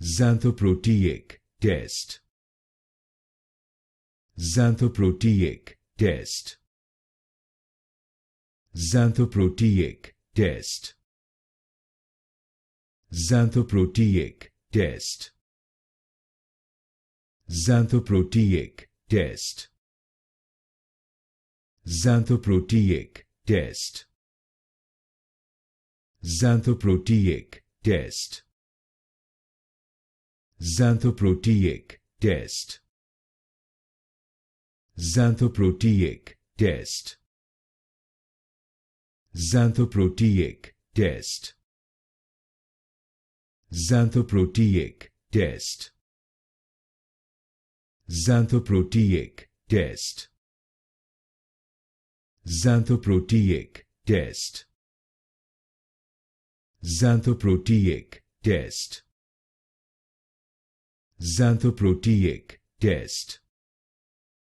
Xanthoproteic Test. Xanthoproteic Test. Xanthoproteic Test. Xanthoproteic Test. Xanthoproteic Test. Xanthoproteic Test. Xanthoproteic Test. Xanthoproteic Test. Xanthoproteic Test. Xanthoproteic Test. Xanthoproteic Test. Xanthoproteic Test. Xanthoproteic Test. Xanthoproteic Test. Xanthoproteic Test.